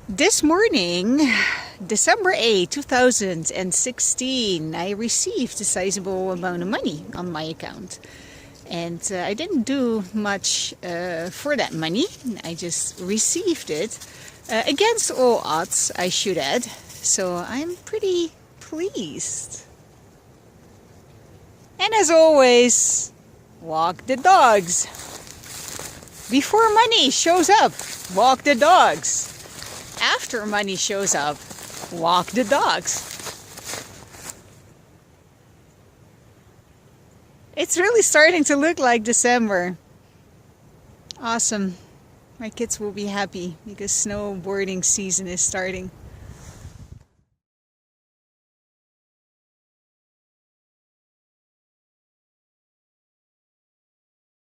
This morning, December 8, 2016, I received a sizable amount of money on my account. And I didn't do much for that money. I just received it against all odds, I should add. So I'm pretty pleased. And as always, walk the dogs. Before money shows up, walk the dogs. After money shows up, walk the dogs. It's really starting to look like December. Awesome. My kids will be happy because snowboarding season is starting.